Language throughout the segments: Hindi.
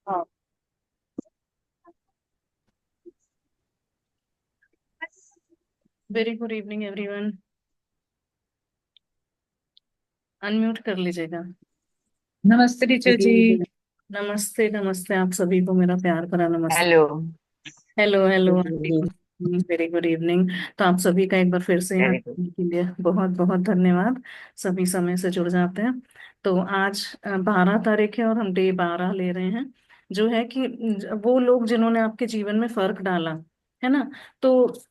हाँ। Very good evening everyone. Unmute कर लीजिएगा। नमस्ते टीचर जी। नमस्ते नमस्ते, आप सभी को मेरा प्यार भरा नमस्ते। Hello. Hello hello aunty. Very very good evening. तो आप सभी का एक बार फिर से यहाँ गुड। जुड़ने के लिए बहुत बहुत धन्यवाद। सभी समय से जुड़ जाते हैं। तो आज 12 तारीख है और हम डे 12 ले रहे हैं। जो है कि वो लोग जिन्होंने आपके जीवन में फर्क डाला, है ना। तो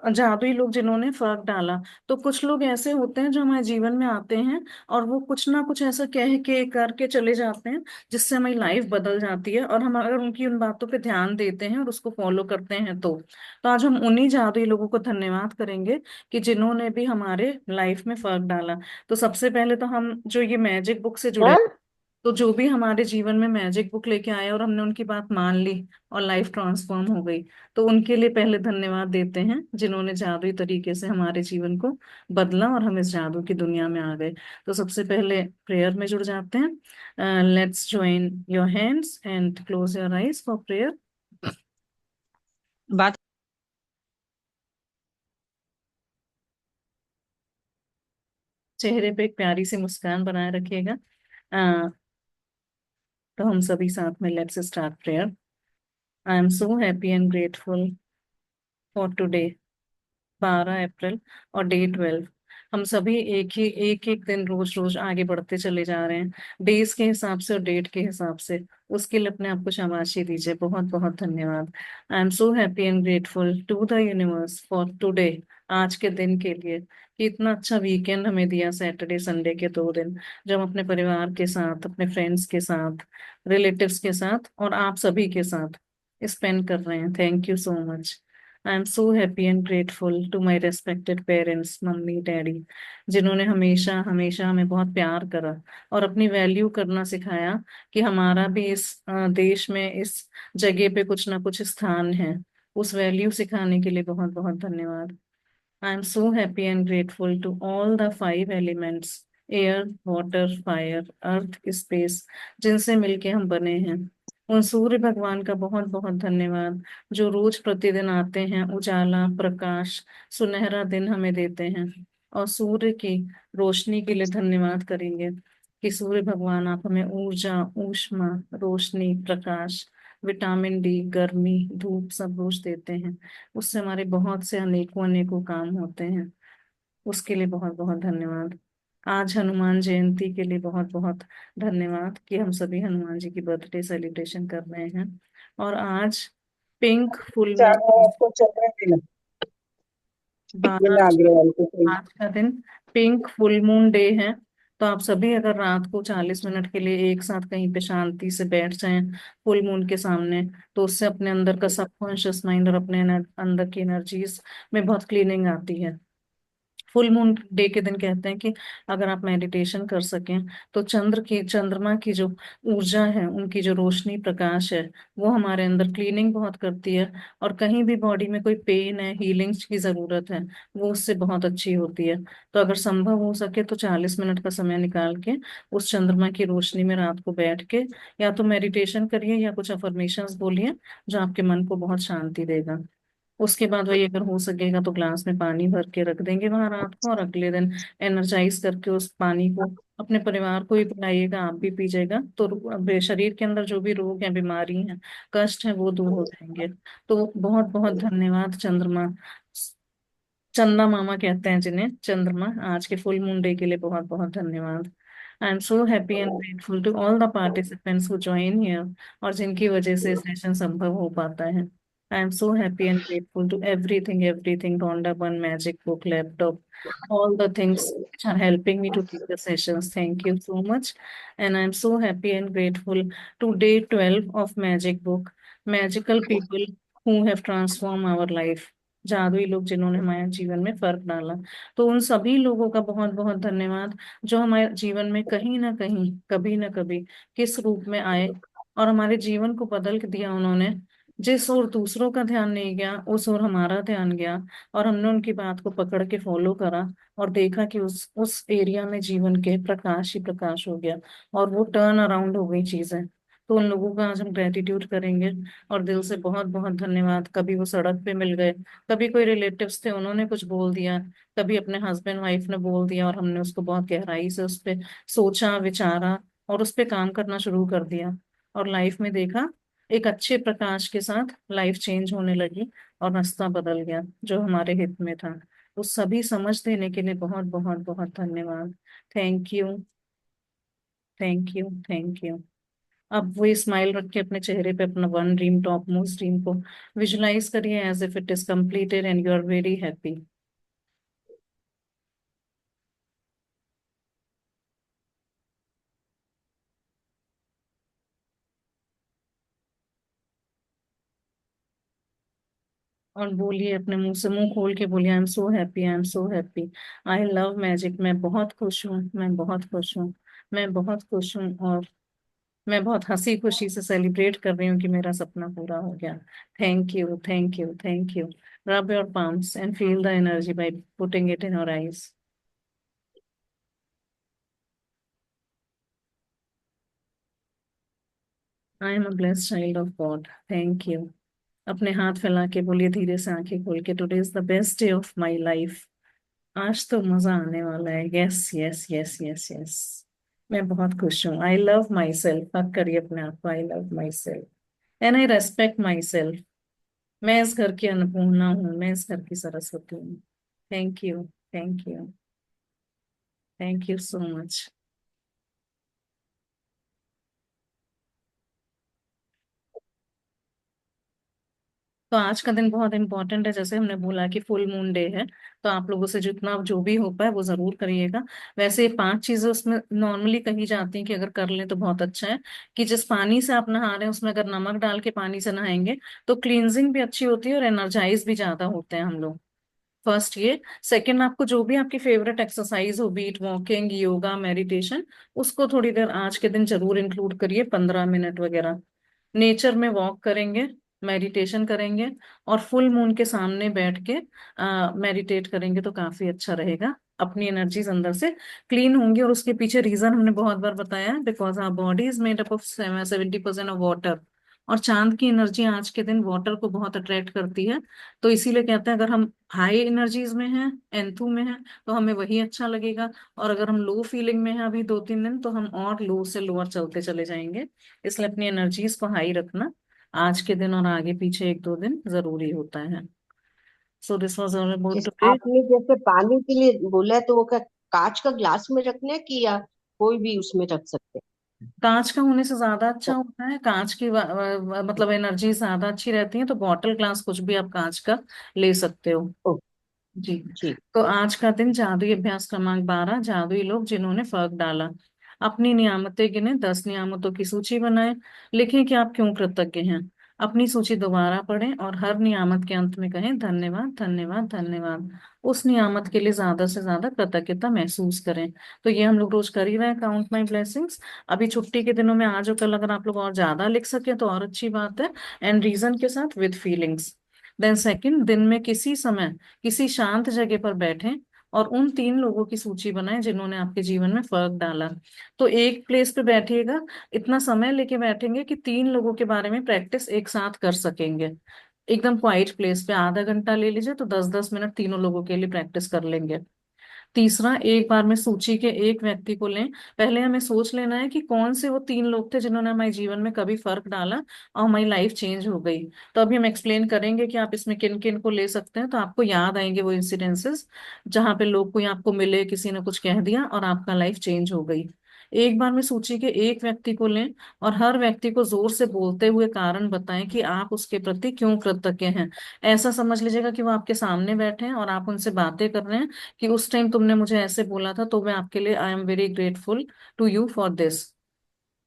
जादुई लोग जिन्होंने फर्क डाला। तो कुछ लोग ऐसे होते हैं जो हमारे जीवन में आते हैं और वो कुछ ना कुछ ऐसा कह के करके चले जाते हैं जिससे हमारी लाइफ बदल जाती है, और हम अगर उनकी उन बातों पे ध्यान देते हैं और उसको फॉलो करते हैं तो आज हम उन्हीं जादुई लोगों को धन्यवाद करेंगे कि जिन्होंने भी हमारे लाइफ में फर्क डाला। तो सबसे पहले तो हम जो ये मैजिक बुक से जुड़े, कौन? तो जो भी हमारे जीवन में मैजिक बुक लेके आए और हमने उनकी बात मान ली और लाइफ ट्रांसफॉर्म हो गई, तो उनके लिए पहले धन्यवाद देते हैं जिन्होंने जादुई तरीके से हमारे जीवन को बदला और हम इस जादू की दुनिया में आ गए। तो सबसे पहले प्रेयर में जुड़ जाते हैं। Let's join your hands and close your eyes for prayer. बात। चेहरे पे एक प्यारी सी मुस्कान बनाए रखिएगा। अ, तो हम सभी साथ में let's start prayer. I am so happy and grateful for today, 12 अप्रैल और डे 12। हम सभी एक एक दिन रोज रोज आगे बढ़ते चले जा रहे हैं, डेज के हिसाब से और डेट के हिसाब से। उसके लिए अपने आप को शाबाशी दीजिए। बहुत बहुत धन्यवाद। I am so happy and grateful to the universe for today, आज के दिन के लिए, कि इतना अच्छा वीकेंड हमें दिया, सैटरडे संडे के 2 दिन, जब हम अपने परिवार के साथ, अपने फ्रेंड्स के साथ, रिलेटिव्स के साथ और आप सभी के साथ स्पेंड कर रहे हैं। Thank you so much. I am so happy and grateful to my respected parents, mummy daddy, जिन्होंने हमेशा हमेशा हमें बहुत प्यार करा और अपनी वैल्यू करना सिखाया कि हमारा भी इस देश में, इस जगह पे कुछ ना कुछ स्थान है। उस वैल्यू सिखाने के लिए बहुत बहुत धन्यवाद। I am so happy and grateful to all the 5 elements, air water fire earth space, जिनसे मिलके हम बने हैं। उन सूर्य भगवान का बहुत बहुत धन्यवाद, जो रोज प्रतिदिन आते हैं, उजाला प्रकाश सुनहरा दिन हमें देते हैं। और सूर्य की रोशनी के लिए धन्यवाद करेंगे कि सूर्य भगवान आप हमें ऊर्जा, ऊष्मा, रोशनी, प्रकाश, विटामिन डी, गर्मी, धूप सब रोज देते हैं। उससे हमारे बहुत से अनेकों अनेकों काम होते हैं। उसके लिए बहुत बहुत धन्यवाद। आज हनुमान जयंती के लिए बहुत बहुत धन्यवाद कि हम सभी हनुमान जी की बर्थडे सेलिब्रेशन कर रहे हैं। और आज पिंक फुल मून, चारों आपको चल रहे हैं। बारह, बिना अग्रवाल को कोई। आज का दिन पिंक फुल मून डे है। तो आप सभी अगर रात को 40 मिनट के लिए एक साथ कहीं पे शांति से बैठ जाएं फुल मून के सामने, तो उससे अपने अंदर का सबकॉन्शियस माइंड और अपने अंदर की एनर्जीज में बहुत क्लीनिंग आती है। फुल मून डे के दिन कहते हैं कि अगर आप मेडिटेशन कर सकें तो चंद्रमा की जो ऊर्जा है, उनकी जो रोशनी प्रकाश है, वो हमारे अंदर क्लीनिंग बहुत करती है। और कहीं भी बॉडी में कोई पेन है, हीलिंग्स की जरूरत है, वो उससे बहुत अच्छी होती है। तो अगर संभव हो सके तो 40 मिनट का समय निकाल के उस चंद्रमा की रोशनी में रात को बैठ के या तो मेडिटेशन करिए या कुछ अफर्मेशंस बोलिए, जो आपके मन को बहुत शांति देगा। उसके बाद वही अगर हो सकेगा तो ग्लास में पानी भर के रख देंगे वहां रात को, और अगले दिन एनर्जाइज करके उस पानी को अपने परिवार को ही पिलाइएगा, आप भी पीजिएगा। तो शरीर के अंदर जो भी रोग हैं, बीमारी हैं, कष्ट है, वो दूर हो जाएंगे। तो बहुत बहुत धन्यवाद चंद्रमा, चंदा मामा कहते हैं जिन्हें, चंद्रमा, आज के फुल मून डे के लिए बहुत बहुत धन्यवाद। I am so happy and grateful to all the participants who join here, और जिनकी वजह से सेशन संभव हो पाता है। I am so happy and grateful to everything everything, Rhonda one, magic book, laptop, all the things which are helping me to take the sessions. Thank you so much. And I'm so happy and grateful to day 12 of Magic Book, magical people who have transformed our life, जादुई लोग जिन्होंने हमारे जीवन में फर्क डाला। तो उन सभी लोगों का बहुत बहुत धन्यवाद जो हमारे जीवन में कहीं ना कहीं, कभी ना कभी, किस रूप में आए और हमारे जीवन को बदल के दिया उन्होंने। जिस ओर दूसरों का ध्यान नहीं गया, उस ओर हमारा ध्यान गया, और हमने उनकी बात को पकड़ के फॉलो करा और देखा कि उस एरिया में जीवन के प्रकाश ही प्रकाश हो गया और वो टर्न अराउंड हो गई चीजें। तो उन लोगों का आज हम ग्रेटिट्यूड करेंगे। और दिल से बहुत बहुत धन्यवाद। कभी वो सड़क पे मिल गए, कभी कोई रिलेटिव्स थे उन्होंने कुछ बोल दिया, कभी अपने हस्बैंड वाइफ ने बोल दिया, और हमने उसको बहुत गहराई से उस पे सोचा विचारा और उस पे काम करना शुरू कर दिया। और लाइफ में देखा, एक अच्छे प्रकाश के साथ लाइफ चेंज होने लगी और रास्ता बदल गया जो हमारे हित में था। तो सभी समझ देने के लिए बहुत बहुत बहुत धन्यवाद। Thank you, thank you, thank you. अब वो स्माइल रख के अपने चेहरे पे अपना one dream, top most dream को विजुलाइज करिए as if it is completed and you are very happy. और बोलिए, अपने मुंह से मुंह खोल के बोलिए, I am so happy, I am so happy, I love magic. मैं बहुत खुश हूँ, मैं बहुत खुश हूँ, मैं बहुत खुश हूँ। और मैं बहुत हंसी खुशी से सेलिब्रेट कर रही हूँ कि मेरा सपना पूरा हो गया। Thank you, thank you, thank you. Rub your palms and feel the energy by putting it in your eyes. I am a blessed child of God. Thank you. अपने हाथ फैला के बोलिए, धीरे से आंखें खोल के, today is the best day of my life. आज तो मजा आने वाला है। Yes yes yes yes yes. मैं बहुत खुश हूँ। I love my self. हक करिए अपने आप को, I love my self and I respect my self. मैं इस घर की अन्नपूर्णा हूँ, मैं इस घर की सरस्वती हूँ। Thank you, thank you, thank you so much. तो आज का दिन बहुत इंपॉर्टेंट है, जैसे हमने बोला कि फुल मून डे है। तो आप लोगों से जितना जो भी हो पाए वो जरूर करिएगा। वैसे ये 5 चीजें उसमें नॉर्मली कही जाती हैं कि अगर कर लें तो बहुत अच्छा है। कि जिस पानी से आप नहा रहे हैं उसमें अगर नमक डाल के पानी से नहाएंगे तो क्लींजिंग भी अच्छी होती है और एनर्जाइज भी ज्यादा होते हैं हम लोग। फर्स्ट ये। सेकंड, आपको जो भी आपकी फेवरेट एक्सरसाइज हो, बीट वॉकिंग, योगा, मेडिटेशन, उसको थोड़ी देर आज के दिन जरूर इंक्लूड करिए, 15 मिनट वगैरह। नेचर में वॉक करेंगे, मेडिटेशन करेंगे, और फुल मून के सामने बैठ के मेडिटेट करेंगे तो काफी अच्छा रहेगा। अपनी एनर्जीज अंदर से क्लीन होंगी। और उसके पीछे रीजन हमने बहुत बार बताया है, because our body is made up of 70% of water. और चांद की एनर्जी आज के दिन वाटर को बहुत अट्रैक्ट करती है। तो इसीलिए कहते हैं, अगर हम हाई एनर्जीज में हैं, एंथू में हैं, तो हमें वही अच्छा लगेगा। और अगर हम लो फीलिंग में हैं अभी 2-3 दिन, तो हम और लो से लोअर चलते चले जाएंगे। इसलिए अपनी एनर्जीज को हाई रखना आज के दिन और आगे पीछे 1-2 दिन जरूरी होता है। So this was all about जिस टुडे। आपने जैसे पानी के लिए बोला है तो वो क्या कांच का ग्लास में रखना है कि या कोई भी उसमें रख सकते कांच का होने से ज्यादा अच्छा हैं? होता है। कांच की मतलब एनर्जी ज्यादा अच्छी रहती है। तो बॉटल ग्लास कुछ भी आप कांच का ले सकते हो। ओ, जी। ठीक। तो आज का दिन जादुई अभ्यास क्रमांक 12, जादुई लोग जिन्होंने फर्क डाला। अपनी नियामतें गिने, 10 नियामतों की सूची बनाएं। लिखें कि आप क्यों कृतज्ञ हैं। अपनी सूची दोबारा पढ़ें और हर नियामत के अंत में कहें, धन्यवाद, धन्यवाद, धन्यवाद। उस नियामत के लिए ज्यादा से ज्यादा कृतज्ञता महसूस करें। तो ये हम लोग रोज कर ही रहे हैं, काउंट माई ब्लेसिंग्स। अभी छुट्टी के दिनों में आज और कल अगर आप लोग और ज्यादा लिख सके तो और अच्छी बात है। एंड रीजन के साथ विद फीलिंग्स। देन सेकंड, दिन में किसी समय किसी शांत जगह पर बैठें और उन 3 लोगों की सूची बनाएं जिन्होंने आपके जीवन में फर्क डाला। तो एक प्लेस पे बैठिएगा, इतना समय लेके बैठेंगे कि 3 लोगों के बारे में प्रैक्टिस एक साथ कर सकेंगे। एकदम क्वाइट प्लेस पे आधा घंटा ले लीजिए, तो 10-10 मिनट तीनों लोगों के लिए प्रैक्टिस कर लेंगे। तीसरा, एक बार में सूची के एक व्यक्ति को लें। पहले हमें सोच लेना है कि कौन से वो 3 लोग थे जिन्होंने हमारे जीवन में कभी फर्क डाला और हमारी लाइफ चेंज हो गई। तो अभी हम एक्सप्लेन करेंगे कि आप इसमें किन किन को ले सकते हैं, तो आपको याद आएंगे वो इंसिडेंसेस जहां पे लोग कोई आपको मिले, किसी ने कुछ कह दिया और आपका लाइफ चेंज हो गई। एक बार में सूची के एक व्यक्ति को लें और हर व्यक्ति को जोर से बोलते हुए कारण बताएं कि आप उसके प्रति क्यों कृतज्ञ हैं। ऐसा समझ लीजिएगा कि वो आपके सामने बैठे हैं और आप उनसे बातें कर रहे हैं कि उस टाइम तुमने मुझे ऐसे बोला था तो मैं आपके लिए I am very grateful to you for this.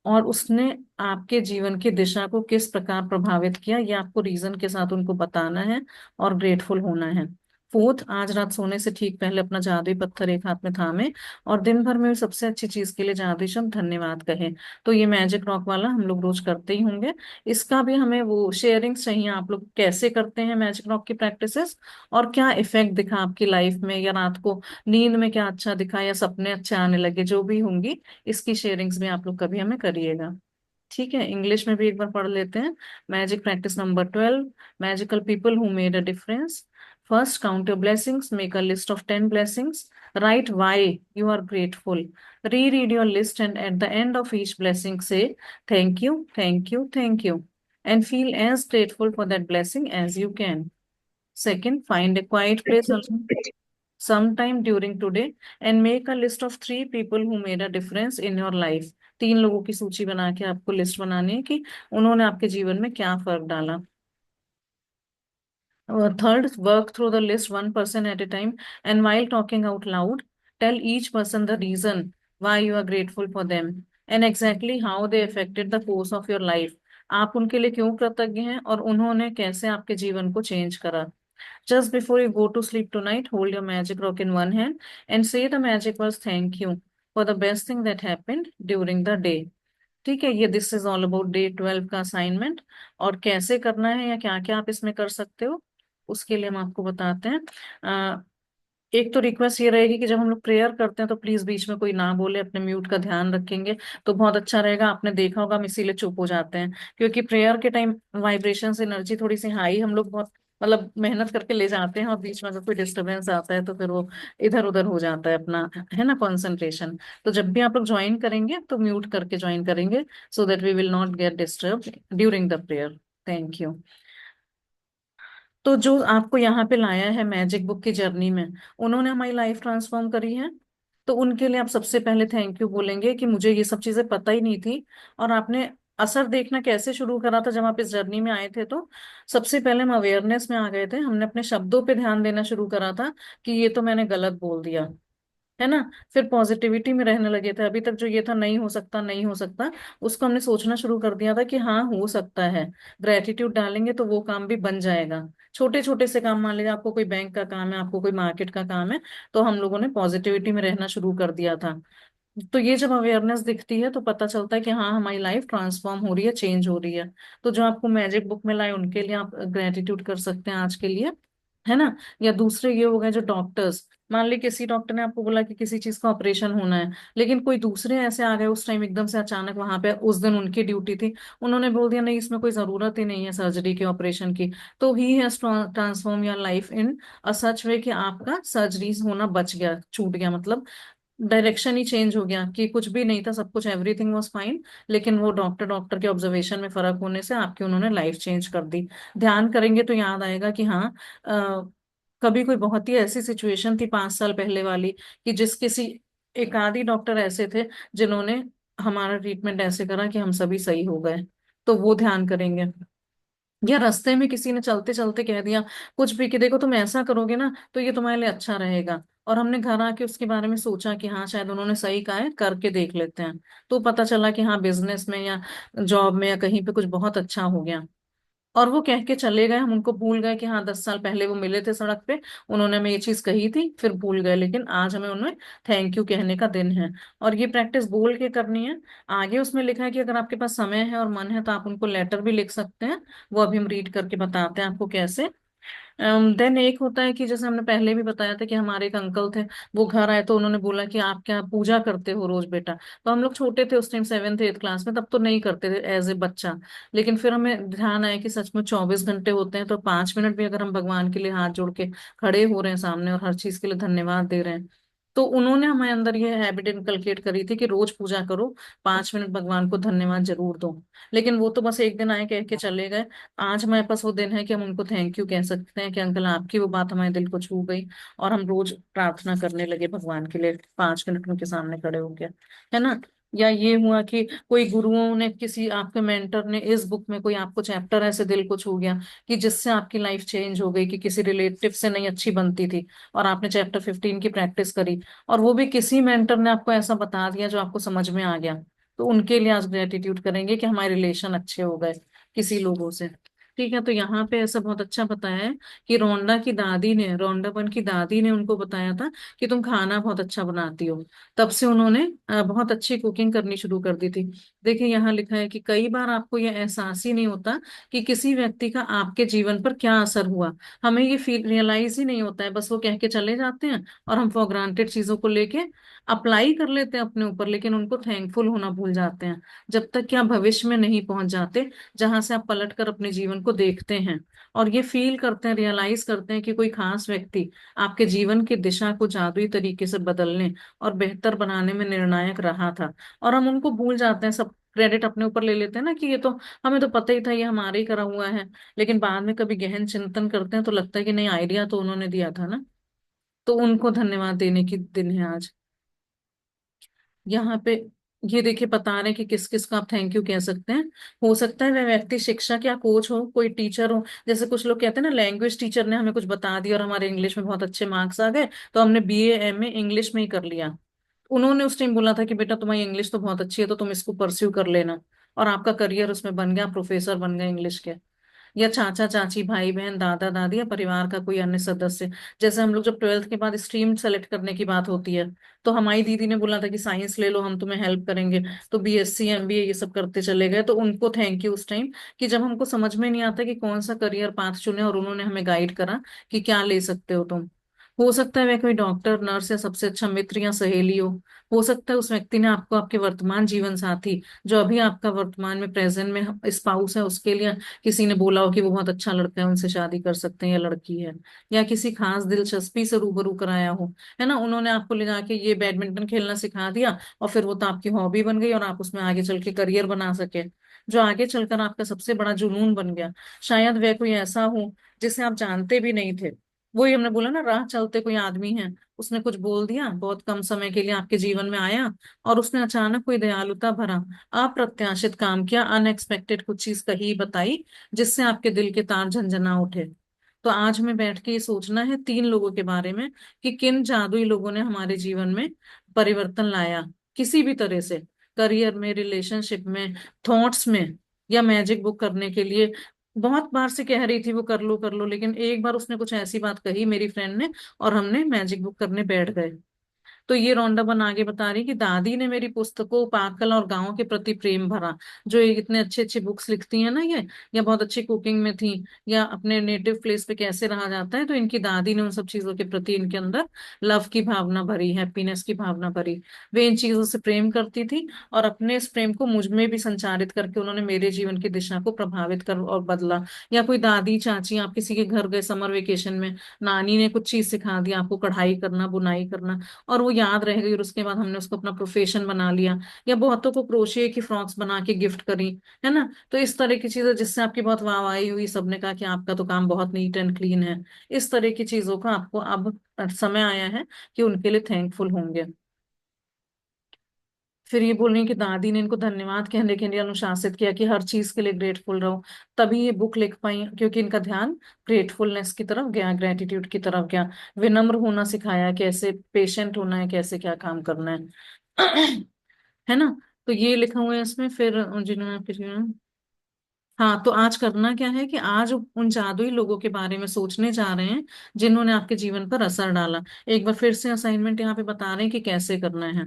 और उसने आपके जीवन की दिशा को किस प्रकार प्रभावित किया, ये आपको रीजन के साथ उनको बताना है और ग्रेटफुल होना है। फोर्थ, आज रात सोने से ठीक पहले अपना जादुई पत्थर एक हाथ में थामे और दिन भर में सबसे अच्छी चीज के लिए जादुई शब्द धन्यवाद कहें। तो ये मैजिक रॉक वाला हम लोग रोज करते ही होंगे। इसका भी हमें वो शेयरिंग्स चाहिए, आप लोग कैसे करते हैं मैजिक रॉक की प्रैक्टिसेस, और क्या इफेक्ट दिखा आपकी लाइफ में, या रात को नींद में क्या अच्छा दिखा, या सपने अच्छे आने लगे, जो भी होंगी इसकी शेयरिंग्स भी आप लोग कभी हमें करिएगा। ठीक है, इंग्लिश में भी एक बार पढ़ लेते हैं। Magic practice number 12, magical people who made a difference. First, count your blessings, make a list of 10 blessings, write why you are grateful, reread your list, and at the end of each blessing say thank you, thank you, thank you, and feel as grateful for that blessing as you can. Second, find a quiet place alone sometime during today and make a list of 3 people who made a difference in your life. 3 लोगों की सूची बना के आपको लिस्ट बनानी है कि उन्होंने आपके जीवन में क्या फर्क डाला। Third, work through the list one person at a time, and while talking out loud, tell each person the reason why you are grateful for them and exactly how they affected the course of your life. आप उनके लिए क्यों कृतज्ञ हैं और उन्होंने कैसे आपके जीवन को चेंज करा। Just before you go to sleep tonight, hold your magic rock in one hand and say the magic words thank you for the best thing that happened during the day. ठीक है, ये this is all about day 12 का असाइनमेंट। और कैसे करना है या क्या क्या आप इसमें कर सकते हो, उसके लिए हम आपको बताते हैं। एक तो रिक्वेस्ट ये रहेगी कि जब हम लोग प्रेयर करते हैं तो प्लीज बीच में कोई ना बोले, अपने म्यूट का ध्यान रखेंगे तो बहुत अच्छा रहेगा। आपने देखा होगा हम इसीलिए चुप हो जाते हैं, क्योंकि प्रेयर के टाइम वाइब्रेशन एनर्जी थोड़ी सी हाई, हम लोग बहुत मतलब मेहनत करके ले जाते हैं और बीच में अगर कोई डिस्टरबेंस आता है तो फिर वो इधर उधर हो जाता है अपना, है ना, कंसंट्रेशन। तो जब भी आप लोग ज्वाइन करेंगे तो म्यूट करके ज्वाइन करेंगे, so that we will not get disturb during the prayer. Thank you. तो जो आपको यहाँ पे लाया है मैजिक बुक की जर्नी में, उन्होंने हमारी लाइफ ट्रांसफॉर्म करी है, तो उनके लिए आप सबसे पहले थैंक यू बोलेंगे कि मुझे ये सब चीजें पता ही नहीं थी। और आपने असर देखना कैसे शुरू करा था जब आप इस जर्नी में आए थे, तो सबसे पहले हम अवेयरनेस में आ गए थे, हमने अपने शब्दों पे ध्यान देना शुरू करा था कि ये तो मैंने गलत बोल दिया, है ना। फिर पॉजिटिविटी में रहने लगे थे, अभी तक जो ये था नहीं हो सकता नहीं हो सकता, उसको हमने सोचना शुरू कर दिया था कि हाँ हो सकता है। ग्रेटिट्यूड डालेंगे तो वो काम भी बन जाएगा। छोटे छोटे से काम, मान लीजिए आपको कोई बैंक का काम है, आपको कोई मार्केट का काम है, तो हम लोगों ने पॉजिटिविटी में रहना शुरू कर दिया था। तो ये जब अवेयरनेस दिखती है तो पता चलता है कि हाँ हमारी लाइफ ट्रांसफॉर्म हो रही है, चेंज हो रही है। तो जो आपको मैजिक बुक में लाए उनके लिए आप ग्रेटिट्यूड कर सकते हैं आज के लिए, है ना। या दूसरे ये हो गए जो डॉक्टर्स, मान ली किसी डॉक्टर ने आपको बोला कि किसी चीज का ऑपरेशन होना है, लेकिन कोई दूसरे ऐसे आ गए उस टाइम एकदम से अचानक, वहां पे उस दिन उनकी ड्यूटी थी, उन्होंने बोल दिया नहीं इसमें कोई जरूरत ही नहीं है सर्जरी की, ऑपरेशन की। तो ही has transform your life in a such way कि आपका सर्जरीज होना बच गया, छूट गया, मतलब डायरेक्शन ही चेंज हो गया कि कुछ भी नहीं था, सब कुछ एवरीथिंग वाज फाइन, लेकिन वो डॉक्टर के ऑब्जर्वेशन में फर्क होने से आपकी उन्होंने लाइफ चेंज कर दी। ध्यान करेंगे तो याद आएगा कि हाँ कभी कोई बहुत ही ऐसी सिचुएशन थी 5 साल पहले वाली, कि जिस किसी एक आधी डॉक्टर ऐसे थे जिन्होंने हमारा ट्रीटमेंट ऐसे करा कि हम सभी सही हो गए, तो वो ध्यान करेंगे। या रास्ते में किसी ने चलते चलते कह दिया कुछ भी कि देखो तुम ऐसा करोगे ना तो ये तुम्हारे लिए अच्छा रहेगा, और हमने घर आके उसके बारे में सोचा कि हाँ शायद उन्होंने सही कहा है, करके देख लेते हैं, तो पता चला कि हाँ बिजनेस में या जॉब में या कहीं पे कुछ बहुत अच्छा हो गया। और वो कह के चले गए, हम उनको भूल गए कि हाँ 10 साल पहले वो मिले थे सड़क पे, उन्होंने हमें ये चीज कही थी, फिर भूल गए, लेकिन आज हमें उन्हें थैंक यू कहने का दिन है। और ये प्रैक्टिस बोल के करनी है। आगे उसमें लिखा है कि अगर आपके पास समय है और मन है तो आप उनको लेटर भी लिख सकते हैं, वो अभी हम रीड करके बताते हैं आपको कैसे। देन एक होता है कि जैसे हमने पहले भी बताया था कि हमारे एक अंकल थे, वो घर आए तो उन्होंने बोला कि आप क्या पूजा करते हो रोज बेटा। तो हम लोग छोटे थे उस टाइम, 7th 8th क्लास में, तब तो नहीं करते थे एज ए बच्चा, लेकिन फिर हमें ध्यान आया कि सच में 24 घंटे होते हैं, तो 5 मिनट भी अगर हम भगवान के लिए हाथ जोड़ के खड़े हो रहे हैं सामने और हर चीज के लिए धन्यवाद दे रहे हैं, तो उन्होंने हमारे अंदर ये हैबिट इनकलकेट करी थी कि रोज पूजा करो, 5 मिनट भगवान को धन्यवाद जरूर दो। लेकिन वो तो बस एक दिन आए कह के चले गए। आज हमारे पास वो दिन है कि हम उनको थैंक यू कह सकते हैं कि अंकल आपकी वो बात हमारे दिल को छू गई, और हम रोज प्रार्थना करने लगे भगवान के लिए, 5 मिनट उनके सामने खड़े होके, है ना। या ये हुआ कि कोई गुरुओं ने, किसी आपके मेंटर ने इस बुक में कोई आपको चैप्टर ऐसे दिल को छू गया कि जिससे आपकी लाइफ चेंज हो गई, कि किसी रिलेटिव से नहीं अच्छी बनती थी और आपने चैप्टर 15 की प्रैक्टिस करी, और वो भी किसी मेंटर ने आपको ऐसा बता दिया जो आपको समझ में आ गया, तो उनके लिए आज ग्रेटिट्यूड करेंगे कि हमारे रिलेशन अच्छे हो गए किसी लोगों से। ठीक है, तो यहाँ पे ऐसा बहुत अच्छा बताया है कि रोंडापन की दादी ने उनको बताया था कि तुम खाना बहुत अच्छा बनाती हो। तब से उन्होंने बहुत अच्छी कुकिंग करनी शुरू कर दी थी। देखिए यहाँ लिखा है कि कई बार आपको यह एहसास ही नहीं होता कि किसी व्यक्ति का आपके जीवन पर क्या असर हुआ। हमें ये फील रियलाइज ही नहीं होता है, बस वो कह के चले जाते हैं और हम फॉर ग्रांटेड चीजों को लेके अप्लाई कर लेते हैं अपने ऊपर, लेकिन उनको थैंकफुल होना भूल जाते हैं जब तक कि आप भविष्य में नहीं पहुंच जाते, जहां से आप पलट कर अपने जीवन को देखते हैं और ये फील करते हैं, रियलाइज करते हैं कि कोई खास व्यक्ति आपके जीवन की दिशा को जादुई तरीके से बदलने और बेहतर बनाने में निर्णायक रहा था। और हम उनको भूल जाते हैं, सब क्रेडिट अपने ऊपर ले लेते हैं ना कि ये तो हमें तो पता ही था, ये हमारे ही करा हुआ है। लेकिन बाद में कभी गहन चिंतन करते हैं तो लगता है कि नहीं, आइडिया तो उन्होंने दिया था ना। तो उनको धन्यवाद देने की दिन है आज। यहाँ पे ये देखिए बता रहे हैं कि किस किस का आप थैंक यू कह सकते हैं। हो सकता है वह व्यक्ति शिक्षक या कोच हो, कोई टीचर हो। जैसे कुछ लोग कहते हैं ना, लैंग्वेज टीचर ने हमें कुछ बता दिया और हमारे इंग्लिश में बहुत अच्छे मार्क्स आ गए, तो हमने BA MA इंग्लिश में ही कर लिया। उन्होंने उस टाइम बोला था कि बेटा तुम्हारी इंग्लिश तो बहुत अच्छी है, तो तुम इसको परस्यू कर लेना, और आपका करियर उसमें बन गया, प्रोफेसर बन गए इंग्लिश के। या चाचा चाची, भाई बहन, दादा दादी, या परिवार का कोई अन्य सदस्य। जैसे हम लोग जब 12th के बाद स्ट्रीम सेलेक्ट करने की बात होती है, तो हमारी दीदी ने बोला था कि साइंस ले लो, हम तुम्हें हेल्प करेंगे। तो BSc MBA ये सब करते चले गए, तो उनको थैंक यू उस टाइम, कि जब हमको समझ में नहीं आता कि कौन सा करियर पाथ चुने, और उन्होंने हमें गाइड करा कि क्या ले सकते हो तुम। हो सकता है वह कोई डॉक्टर, नर्स, या सबसे अच्छा मित्र या सहेली हो सकता है उस व्यक्ति ने आपको आपके वर्तमान जीवन साथी, जो अभी आपका वर्तमान में प्रेजेंट में स्पाउस है, उसके लिए किसी ने बोला हो कि वो बहुत अच्छा लड़का है, उनसे शादी कर सकते हैं, या लड़की है। या किसी खास दिलचस्पी से रूबरू कराया हो, है ना, उन्होंने आपको ले जाके ये बैडमिंटन खेलना सिखा दिया, और फिर वो तो आपकी हॉबी बन गई और आप उसमें आगे चल के करियर बना सके, जो आगे चलकर आपका सबसे बड़ा जुनून बन गया। शायद वह कोई ऐसा हो जिसे आप जानते भी नहीं थे। वही हमने बोला ना, राह चलते कोई आदमी है, उसने कुछ बोल दिया, बहुत कम समय के लिए आपके जीवन में आया, और उसने अचानक कोई दयालुता भरा अप्रत्याशित काम किया, अनएक्सपेक्टेड कुछ चीज कही, बताई, जिससे आपके दिल के तार झंझना उठे। तो आज हमें बैठ के ये सोचना है 3 लोगों के बारे में, कि किन जादुई लोगों ने हमारे जीवन में परिवर्तन लाया, किसी भी तरह से, करियर में, रिलेशनशिप में, थॉट्स में, या मैजिक बुक करने के लिए। बहुत बार से कह रही थी वो कर लो, लेकिन एक बार उसने कुछ ऐसी बात कही मेरी फ्रेंड ने, और हमने मैजिक बुक करने बैठ गए। तो ये रौंडाबन आगे बता रही कि दादी ने मेरी पुस्तकों, पाककला और गांव के प्रति प्रेम भरा। जो ये इतने अच्छे अच्छे बुक्स लिखती है ना ये, या बहुत अच्छी कुकिंग में थी, या अपने नेटिव प्लेस पे कैसे रहा जाता है, तो इनकी दादी ने उन सब चीजों के प्रति इनके अंदर लव की भावना भरी, हैप्पीनेस की भावना भरी। वे इन चीजों से प्रेम करती थी, और अपने इस प्रेम को मुझ में भी संचारित करके उन्होंने मेरे जीवन की दिशा को प्रभावित कर और बदला। या कोई दादी, चाची, आप किसी के घर गए समर वेकेशन में, नानी ने कुछ चीज सिखा दी आपको, कढ़ाई करना, बुनाई करना, और वो याद रह गई, और उसके बाद हमने उसको अपना प्रोफेशन बना लिया। या बहुतों को क्रोशिया की फ्रॉक्स बना के गिफ्ट करी, है ना। तो इस तरह की चीजें जिससे आपकी बहुत वाहवाही हुई, सबने कहा कि आपका तो काम बहुत नीट एंड क्लीन है। इस तरह की चीजों का आपको अब समय आया है कि उनके लिए थैंकफुल होंगे। फिर ये बोल रही कि दादी ने इनको धन्यवाद कहने के लिए अनुशासित किया कि हर चीज के लिए ग्रेटफुल रहो। तभी ये बुक लिख पाई, क्योंकि इनका ध्यान ग्रेटफुलनेस की तरफ गया, ग्रेटिट्यूड की तरफ गया। विनम्र होना सिखाया, कैसे पेशेंट होना है, कैसे क्या काम करना है है ना। तो ये लिखा हुआ है इसमें। फिर जिन्होंने आपके हाँ, तो आज करना क्या है कि आज उन जादुई लोगों के बारे में सोचने जा रहे हैं जिन्होंने आपके जीवन पर असर डाला। एक बार फिर से असाइनमेंट यहाँ पे बता रहे हैं कि कैसे करना है।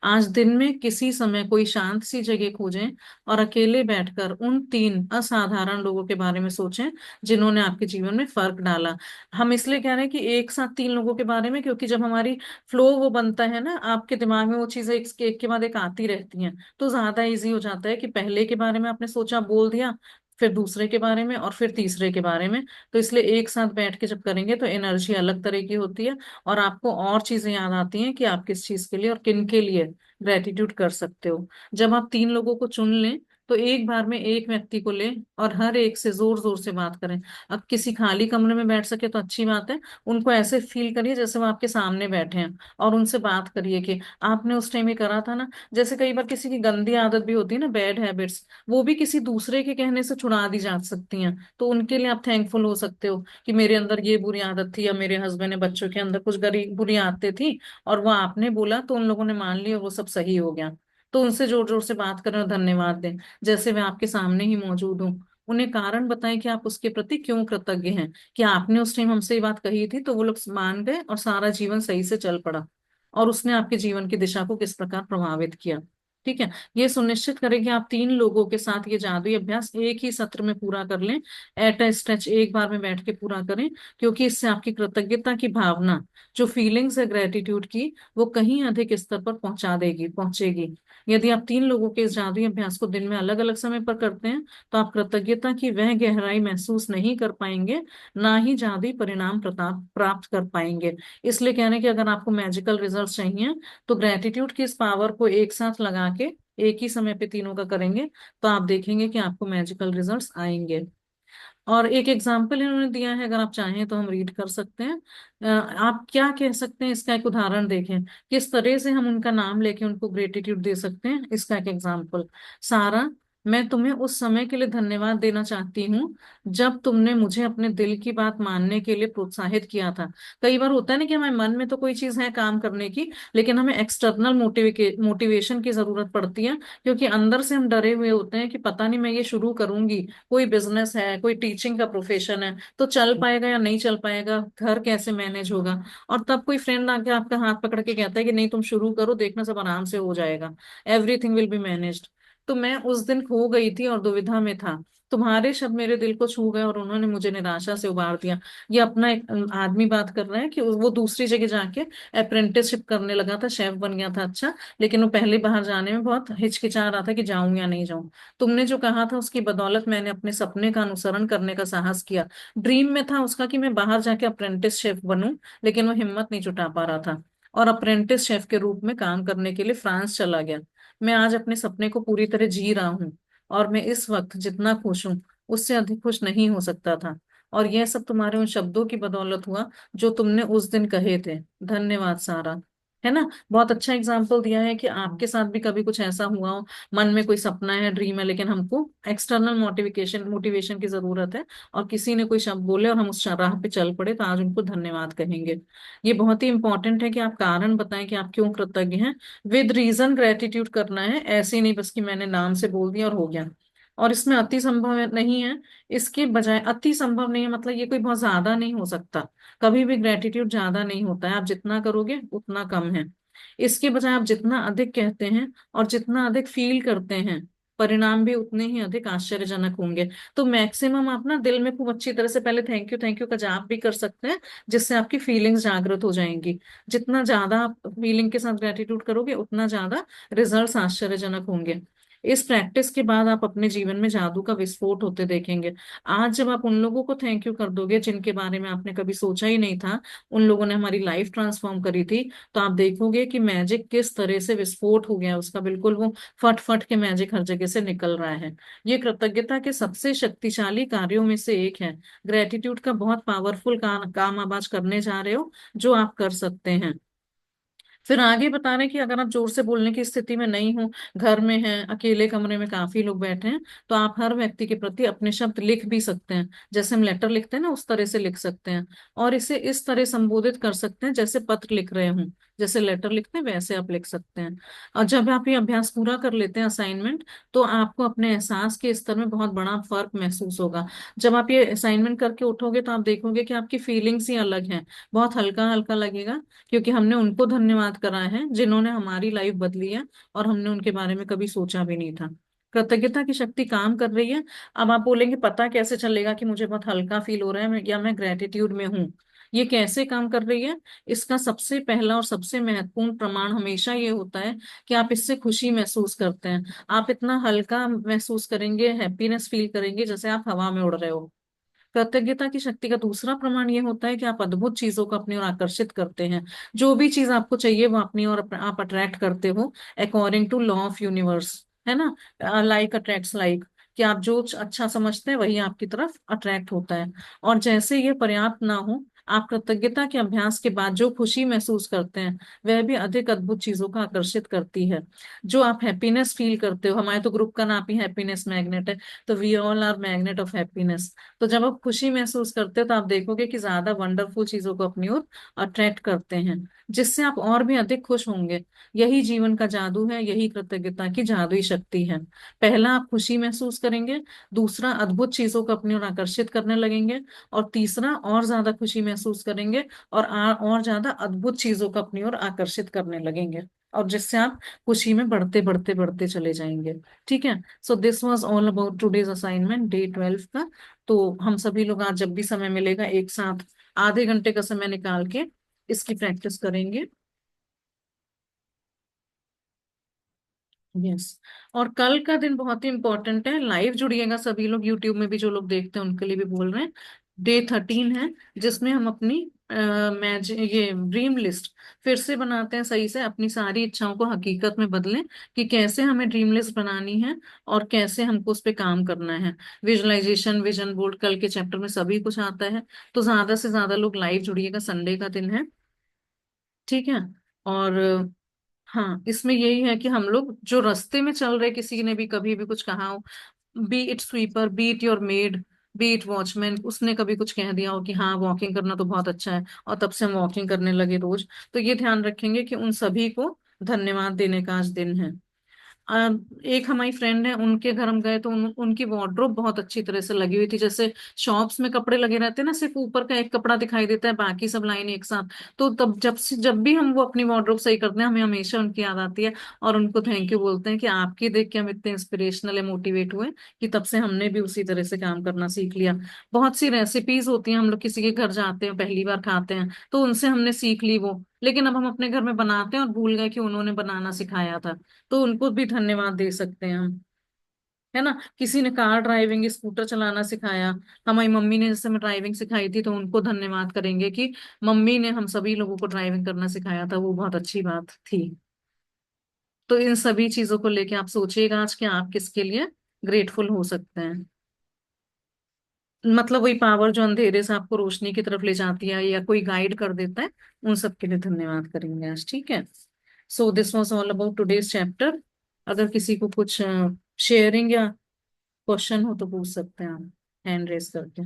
आज दिन में किसी समय कोई शांत सी जगह खोजें, और अकेले बैठकर उन 3 असाधारण लोगों के बारे में सोचें जिन्होंने आपके जीवन में फर्क डाला। हम इसलिए कह रहे हैं कि एक साथ 3 लोगों के बारे में, क्योंकि जब हमारी फ्लो वो बनता है ना, आपके दिमाग में वो चीजें एक के बाद एक आती रहती हैं, तो ज्यादा इजी हो जाता है कि पहले के बारे में आपने सोचा, बोल दिया, फिर दूसरे के बारे में, और फिर तीसरे के बारे में। तो इसलिए एक साथ बैठ के जब करेंगे तो एनर्जी अलग तरह की होती है, और आपको और चीजें याद आती हैं कि आप किस चीज के लिए और किन के लिए ग्रेटिट्यूड कर सकते हो। जब आप 3 लोगों को चुन लें, तो एक बार में एक व्यक्ति को लें और हर एक से जोर जोर से बात करें। अब किसी खाली कमरे में बैठ सके तो अच्छी बात है। उनको ऐसे फील करिए जैसे वो आपके सामने बैठे हैं, और उनसे बात करिए कि आपने उस टाइम ये करा था ना। जैसे कई बार किसी की गंदी आदत भी होती है ना, बैड हैबिट्स, वो भी किसी दूसरे के कहने से छुड़ा दी जा सकती हैं। तो उनके लिए आप थैंकफुल हो सकते हो कि मेरे अंदर ये बुरी आदत थी, या मेरे हस्बैंड ने बच्चों के अंदर कुछ गरी बुरी आदतें थी, और वो आपने बोला तो उन लोगों ने मान लिया, वो सब सही हो गया। तो उनसे जोर जोर से बात करें और धन्यवाद दें, जैसे मैं आपके सामने ही मौजूद हूँ। उन्हें कारण बताएं कि आप उसके प्रति क्यों कृतज्ञ हैं, कि आपने उस टाइम हमसे ये बात कही थी, तो वो लोग मान गए और सारा जीवन सही से चल पड़ा, और उसने आपके जीवन की दिशा को किस प्रकार प्रभावित किया। ठीक है। ये सुनिश्चित करें कि आप 3 लोगों के साथ ये जादुई अभ्यास एक ही सत्र में पूरा कर लें, एट अ स्ट्रेच एक बार में बैठ के पूरा करें, क्योंकि इससे आपकी कृतज्ञता की भावना, जो फीलिंग्स है ग्रेटिट्यूड की, वो कहीं अधिक स्तर पर पहुंचेगी। यदि आप 3 लोगों के इस जादुई अभ्यास को दिन में अलग अलग समय पर करते हैं, तो आप कृतज्ञता की वह गहराई महसूस नहीं कर पाएंगे, ना ही जादुई परिणाम प्रताप प्राप्त कर पाएंगे। इसलिए कह रहे हैं कि अगर आपको मैजिकल रिजल्ट चाहिए, तो ग्रेटिट्यूड की इस पावर को एक साथ लगा के एक ही समय पे तीनों का करेंगे, तो आप देखेंगे कि आपको मैजिकल रिजल्ट्स आएंगे। और एक एग्जाम्पल इन्होंने दिया है, अगर आप चाहें तो हम रीड कर सकते हैं। आप क्या कह सकते हैं, इसका एक उदाहरण देखें, किस तरह से हम उनका नाम लेके उनको ग्रेटिट्यूड दे सकते हैं। इसका एक एग्जाम्पल: सारा, मैं तुम्हें उस समय के लिए धन्यवाद देना चाहती हूँ जब तुमने मुझे अपने दिल की बात मानने के लिए प्रोत्साहित किया था। कई बार होता है ना कि हमारे मन में तो कोई चीज है काम करने की, लेकिन हमें एक्सटर्नल मोटिवेशन की जरूरत पड़ती है, क्योंकि अंदर से हम डरे हुए होते हैं कि पता नहीं मैं ये शुरू करूंगी, कोई बिजनेस है, कोई टीचिंग का प्रोफेशन है, तो चल पाएगा या नहीं चल पाएगा, घर कैसे मैनेज होगा। और तब कोई फ्रेंड आके आपका हाथ पकड़ के कहता है कि नहीं तुम शुरू करो, देखना सब आराम से हो जाएगा, एवरीथिंग विल बी मैनेज्ड। तो मैं उस दिन खो गई थी और दुविधा में था। तुम्हारे शब्द मेरे दिल को छू गए और उन्होंने मुझे निराशा से उबार दिया। ये अपना एक आदमी बात कर रहा है कि वो दूसरी जगह जाके अप्रेंटिसशिप करने लगा था, शेफ बन गया था, अच्छा, लेकिन वो पहले बाहर जाने में बहुत हिचकिचा रहा था कि जाऊं या नहीं जाऊं। तुमने जो कहा था उसकी बदौलत मैंने अपने सपने का अनुसरण करने का साहस किया। ड्रीम में था उसका कि मैं बाहर जाके अप्रेंटिस शेफ बनूं, लेकिन वो हिम्मत नहीं जुटा पा रहा था, और अप्रेंटिस शेफ के रूप में काम करने के लिए फ्रांस चला गया। मैं आज अपने सपने को पूरी तरह जी रहा हूँ, और मैं इस वक्त जितना खुश हूँ उससे अधिक खुश नहीं हो सकता था। और यह सब तुम्हारे उन शब्दों की बदौलत हुआ जो तुमने उस दिन कहे थे। धन्यवाद सारा। है ना? बहुत अच्छा एग्जाम्पल दिया है कि आपके साथ भी कभी कुछ ऐसा हुआ हो, मन में कोई सपना है, ड्रीम है, लेकिन हमको एक्सटर्नल मोटिवेशन की जरूरत है, और किसी ने कोई शब्द बोले और हम उस राह पे चल पड़े, तो आज उनको धन्यवाद कहेंगे। ये बहुत ही इंपॉर्टेंट है कि आप कारण बताएं कि आप क्यों कृतज्ञ हैं। विद रीजन ग्रेटिट्यूड करना है, ऐसे ही नहीं बस कि मैंने नाम से बोल दिया और हो गया। और इसमें अति संभव नहीं है, इसके बजाय अति संभव नहीं है, मतलब ये कोई बहुत ज्यादा नहीं हो सकता। कभी भी ग्रेटिट्यूड ज्यादा नहीं होता है, आप जितना करोगे उतना कम है। इसके बजाय आप जितना अधिक कहते हैं और जितना अधिक फील करते हैं, परिणाम भी उतने ही अधिक आश्चर्यजनक होंगे। तो मैक्सिमम आप ना दिल में खूब अच्छी तरह से पहले थैंक यू का जाप भी कर सकते हैं, जिससे आपकी फीलिंग्स जागृत हो जाएंगी। जितना ज्यादा आप फीलिंग के साथ ग्रेटिट्यूड करोगे, उतना ज्यादा रिजल्ट्स आश्चर्यजनक होंगे। इस प्रैक्टिस के बाद आप अपने जीवन में जादू का विस्फोट होते देखेंगे। आज जब आप उन लोगों को थैंक यू कर दोगे जिनके बारे में आपने कभी सोचा ही नहीं था, उन लोगों ने हमारी लाइफ ट्रांसफॉर्म करी थी, तो आप देखोगे कि मैजिक किस तरह से विस्फोट हो गया उसका, बिल्कुल वो फट फट के मैजिक हर जगह से निकल रहा है। ये कृतज्ञता के सबसे शक्तिशाली कार्यों में से एक है। ग्रेटिट्यूड का बहुत पावरफुल काम आप आज करने जा रहे हो, जो आप कर सकते हैं। फिर आगे बता रहे हैं कि अगर आप जोर से बोलने की स्थिति में नहीं हो, घर में हैं, अकेले कमरे में काफी लोग बैठे हैं, तो आप हर व्यक्ति के प्रति अपने शब्द लिख भी सकते हैं, जैसे हम लेटर लिखते हैं ना, उस तरह से लिख सकते हैं। और इसे इस तरह संबोधित कर सकते हैं जैसे पत्र लिख रहे हूँ, जैसे लेटर लिखते हैं वैसे आप लिख सकते हैं। और जब आप ये अभ्यास पूरा कर लेते हैं, असाइनमेंट, तो आपको अपने एहसास के स्तर में बहुत बड़ा फर्क महसूस होगा। जब आप ये असाइनमेंट करके उठोगे, तो आप देखोगे कि आपकी फीलिंग्स ही अलग हैं, बहुत हल्का हल्का लगेगा, क्योंकि हमने उनको धन्यवाद करा है जिन्होंने हमारी लाइफ बदली है, और हमने उनके बारे में कभी सोचा भी नहीं था। कृतज्ञता की शक्ति काम कर रही है। अब आप बोलेंगे पता कैसे चलेगा कि मुझे बहुत हल्का फील हो रहा है या मैं ग्रेटिट्यूड में हूँ? ये कैसे काम कर रही है? इसका सबसे पहला और सबसे महत्वपूर्ण प्रमाण हमेशा ये होता है कि आप इससे खुशी महसूस करते हैं। आप इतना हल्का महसूस करेंगे, हैप्पीनेस फील करेंगे, जैसे आप हवा में उड़ रहे हो। कृतज्ञता की शक्ति का दूसरा प्रमाण ये होता है कि आप अद्भुत चीजों को अपनी ओर आकर्षित करते हैं। जो भी चीज आपको चाहिए वो अपनी ओर आप अट्रैक्ट करते हो, according to law of universe. है ना? लाइक अट्रैक्ट्स लाइक, कि आप जो अच्छा समझते हैं वही आपकी तरफ अट्रैक्ट होता है। और जैसे ये पर्याप्त ना हो, आप कृतज्ञता के अभ्यास के बाद जो खुशी महसूस करते हैं वह भी अधिक अद्भुत चीजों का आकर्षित करती है। जो आप हैप्पीनेस फील करते हो, हमारे तो ग्रुप का नाम ही हैप्पीनेस मैग्नेट है, तो we all are magnet of happiness. तो जब आप खुशी महसूस करते हो तो आप देखोगे कि ज्यादा वंडरफुल चीजों को अपनी ओर अट्रैक्ट करते हैं, जिससे आप और भी अधिक खुश होंगे। यही जीवन का जादू है, यही कृतज्ञता की जादुई शक्ति है। पहला, आप खुशी महसूस करेंगे। दूसरा, अद्भुत चीजों को अपनी ओर आकर्षित करने लगेंगे। और तीसरा, और ज्यादा खुशी महसूस करेंगे और और ज्यादा अद्भुत चीजों को अपनी ओर आकर्षित करने लगेंगे, और जिससे आप खुशी में बढ़ते बढ़ते बढ़ते चले जाएंगे। ठीक है। So this was all about today's assignment, day 12 का। तो हम सभी लोग आज जब भी समय मिलेगा एक साथ आधे घंटे का समय निकाल के इसकी प्रैक्टिस करेंगे। यस। और कल का दिन बहुत ही इंपॉर्टेंट है, लाइव जुड़िएगा सभी लोग, यूट्यूब में भी जो लोग देखते हैं उनके लिए भी बोल रहे हैं। डे 13 है, जिसमें हम अपनी मैच ये ड्रीम लिस्ट फिर से बनाते हैं, सही से अपनी सारी इच्छाओं को हकीकत में बदलें, कि कैसे हमें ड्रीम लिस्ट बनानी है और कैसे हमको उस पर काम करना है। विजुअलाइजेशन, विजन बोर्ड, कल के चैप्टर में सभी कुछ आता है। तो ज्यादा से ज्यादा लोग लाइव जुड़िएगा, संडे का दिन है। ठीक है। और हाँ, इसमें यही है कि हम लोग जो रास्ते में चल रहे, किसी ने भी कभी भी कुछ कहा हो, B it sweeper, B it your made, B it watchman, उसने कभी कुछ कह दिया हो कि हाँ वॉकिंग करना तो बहुत अच्छा है, और तब से हम वॉकिंग करने लगे रोज, तो ये ध्यान रखेंगे कि उन सभी को धन्यवाद देने का आज दिन है। एक हमारी फ्रेंड है, उनके घर हम गए तो उनकी वार्डरोब बहुत अच्छी तरह से लगी हुई थी, जैसे शॉप्स में कपड़े लगे रहते हैं ना, सिर्फ ऊपर का एक कपड़ा दिखाई देता है, बाकी सब लाइन एक साथ। तो तब जब भी हम वो अपनी वार्डरोब सही करते हैं, हमें हमेशा उनकी याद आती है, और उनको थैंक यू बोलते हैं कि आपकी देख के हम इतने इंस्पिरेशनल है, मोटिवेट हुए, कि तब से हमने भी उसी तरह से काम करना सीख लिया। बहुत सी रेसिपीज होती हैं, हम लोग किसी के घर जाते हैं पहली बार खाते हैं तो उनसे हमने सीख ली वो, लेकिन अब हम अपने घर में बनाते हैं और भूल गए कि उन्होंने बनाना सिखाया था, तो उनको भी धन्यवाद दे सकते हैं हम। है ना, किसी ने कार ड्राइविंग, स्कूटर चलाना सिखाया, हमारी मम्मी ने जैसे मैं ड्राइविंग सिखाई थी, तो उनको धन्यवाद करेंगे कि मम्मी ने हम सभी लोगों को ड्राइविंग करना सिखाया था, वो बहुत अच्छी बात थी। तो इन सभी चीजों को लेके आप सोचिएगा आज कि आप किसके लिए ग्रेटफुल हो सकते हैं। मतलब वही पावर जो अंधेरे से आपको रोशनी की तरफ ले जाती है या कोई गाइड कर देता है, उन सब के लिए धन्यवाद करेंगे आज। ठीक है। So this was all about today's chapter. अगर किसी को कुछ शेयरिंग या क्वेश्चन हो तो पूछ सकते हैं आप, हैंड रेस करके,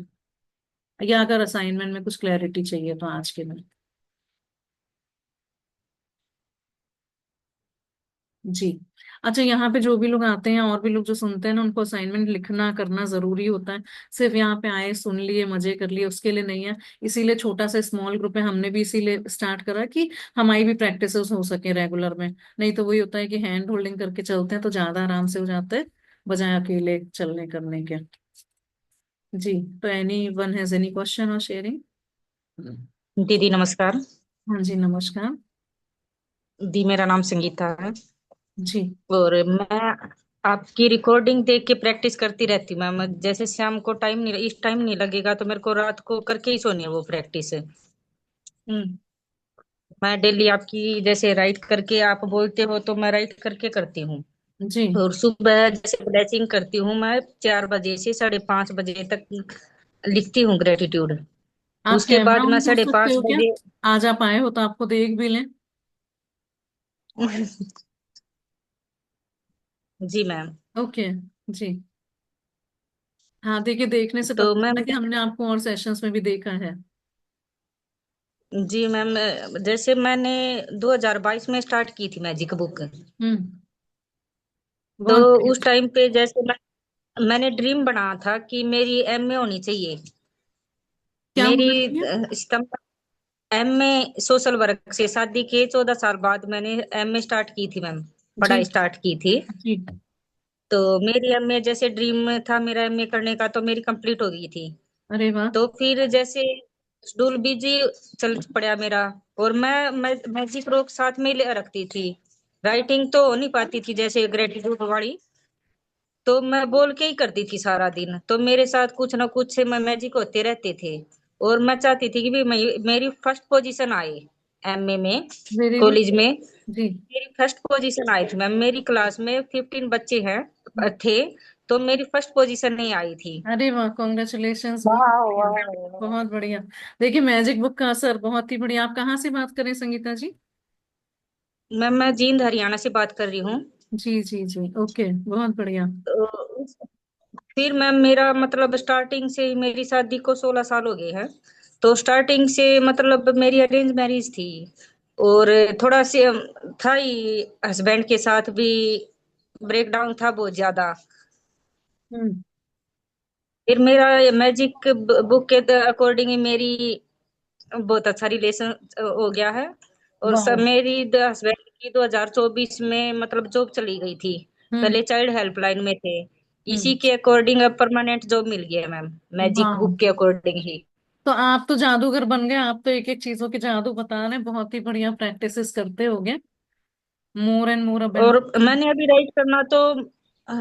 या अगर असाइनमेंट में कुछ क्लैरिटी चाहिए तो आज के दिन। जी। अच्छा, यहाँ पे जो भी लोग आते हैं और भी लोग जो सुनते हैं ना, उनको असाइनमेंट लिखना करना जरूरी होता है। सिर्फ यहाँ पे आए, सुन लिए, मजे कर लिए, उसके लिए नहीं है। इसीलिए छोटा सा स्मॉल ग्रुप है, हमने भी इसीलिए स्टार्ट करा कि हमारी भी प्रैक्टिस हो सके रेगुलर में। नहीं तो वही होता है कि हैंड होल्डिंग करके चलते हैं तो ज्यादा आराम से हो जाता है, बजाय अकेले चलने करने के। जी। तो any one has any question और शेयरिंग? दीदी नमस्कार। हाँ जी, नमस्कार। दी मेरा नाम संगीता है, जी। और मैं आपकी रिकॉर्डिंग देख के प्रैक्टिस करती रहती हूँ मैम। जैसे शाम को टाइम नहीं, इस टाइम नहीं लगेगा तो मेरे को रात को करके ही सोनी है वो प्रैक्टिस है। हम्म। मैं डेली आपकी जैसे राइट करके आप बोलते हो तो मैं राइट करके करती हूँ। जी। और सुबह जैसे ब्लेसिंग करती हूँ मैं 4 बजे से 5:30 बजे तक लिखती हूँ ग्रेटिट्यूड। आप उसके कैमरा बाद मैं ऑन कर सकते हो क्या? बजे आज आप आए हो तो आपको देख भी लें। जी मैम। ओके। जी। हाँ, देखिए, देखने से तो पता मैम, चला कि हमने आपको और सेशंस में भी देखा है। जी मैम, जैसे मैंने 2022 में स्टार्ट की थी मैजिक बुक। हम्म। तो बहुत बढ़िया। उस टाइम पे जैसे मैंने ड्रीम बनाया था कि मेरी एमए होनी चाहिए। क्या मेरी होना चाहिए? एमए सोशल वर्क से शादी के 14 साल बाद मैंने एमए स्टार्ट की थी मैम, जी। पढ़ाई स्टार्ट की थी। जी। तो मेरी एमए जैसे ड्रीम था मेरा एमए करने का, तो मेरी कंप्लीट हो गई थी। अरे वाह। तो फिर जैसे शेड्यूल बिजी चल पड़ा मेरा, और मैं मैजिक रोक साथ में ले रखती थी। राइटिंग तो हो नहीं पाती थी जैसे ग्रेटिट्यूड वाली, तो मैं बोल के ही करती थी सारा दिन। तो मेरे साथ कुछ ना कुछ मैं मैजिक होते रहते थे, और मैं चाहती थी कि भी मेरी फर्स्ट पोजीशन आए एमए में, वेरी गुड। कॉलेज में। जी। मेरी फर्स्ट पोजीशन आई थी मैम। मेरी क्लास में 15 बच्चे हैं थे, तो मेरी फर्स्ट पोजीशन नहीं आई थी। अरे वाह, कॉन्ग्रेचुलेशंस, बहुत वाह बढ़िया। वाह। बहुत बढ़िया। देखिए, मैजिक बुक का असर बहुत ही बढ़िया। आप कहाँ से बात करें संगीता जी? मैम मैं जींद हरियाणा से बात कर रही हूँ। जी जी जी, ओके, बहुत बढ़िया। तो फिर मैम मेरा मतलब स्टार्टिंग से ही मेरी शादी को 16 साल हो गए हैं। तो स्टार्टिंग से मतलब मेरी अरेंज मैरिज थी। और थोड़ा से था ही हस्बैंड के साथ भी ब्रेक डाउन था बहुत ज्यादा। हम्म। फिर मेरा मैजिक बुक के अकॉर्डिंग ही मेरी बहुत अच्छा रिलेशन हो गया है। और सब वाह। मेरी हस्बैंड की 2024 में मतलब जॉब चली गई थी। हम्म। पहले चाइल्ड हेल्पलाइन में थे। इसी हम्म। के अकॉर्डिंग अब परमानेंट जॉब मिल गया मैम, मैजिक वाह, बुक के अकॉर्डिंग ही। तो आप तो जादूगर बन गए। आप तो एक एक चीजों के जादू बता रहे हैं, बहुत ही बढ़िया। प्रैक्टिसेस करते होगे, मोर एंड मोर और अबेंडेंस। मैंने अभी राइट करना तो अ,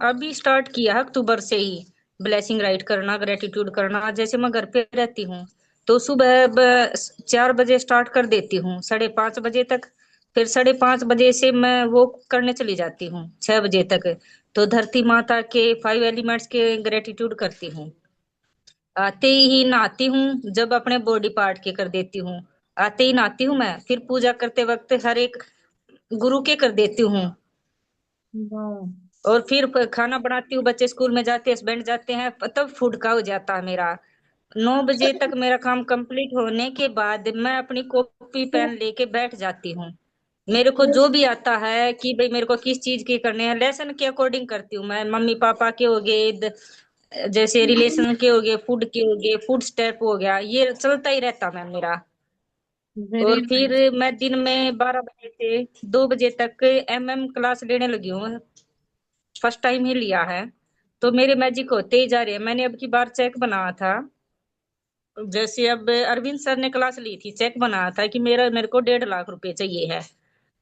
अभी स्टार्ट किया है अक्टूबर से ही। ब्लेसिंग राइट करना, ग्रेटिट्यूड करना। जैसे मैं घर पे रहती हूँ तो सुबह 4 बजे स्टार्ट कर देती हूँ, 5:30 बजे तक। फिर 5:30 बजे से मैं वो करने चली जाती हूँ 6 बजे तक। तो धरती माता के 5 एलिमेंट्स के ग्रेटिट्यूड करती हूँ। आते ही नहाती हूँ, जब अपने बॉडी पार्ट के कर देती हूँ। आते ही नहाती हूँ मैं, फिर पूजा करते वक्त हर एक गुरु के कर देती हूँ। वाह। और फिर खाना बनाती हूँ, बच्चे स्कूल में जाते हैं, हस्बैंड जाते हैं, तब फूड का हो जाता है मेरा। 9 बजे तक मेरा काम कंप्लीट होने के बाद मैं अपनी कॉपी पेन लेके बैठ जाती हूँ। मेरे को जो भी आता है कि भाई मेरे को किस चीज के करने हैं, लेसन के अकॉर्डिंग करती हूँ मैं। मम्मी पापा के हो गए, जैसे रिलेशन के हो गए, फूड के हो गए, फूड स्टेप हो गया, ये चलता ही रहता मैम मेरा। वेरी और फिर नाइस। मैं दिन में 12 बजे से 2 बजे तक क्लास लेने लगी हूँ। फर्स्ट टाइम ही लिया है। तो मेरे मैजिक होते ही जा रहे हैं। मैंने अब की बार चेक बनाया था। जैसे अब अरविंद सर ने क्लास ली थी, चेक बनाया था कि मेरे को 1.5 लाख रुपए चाहिए है।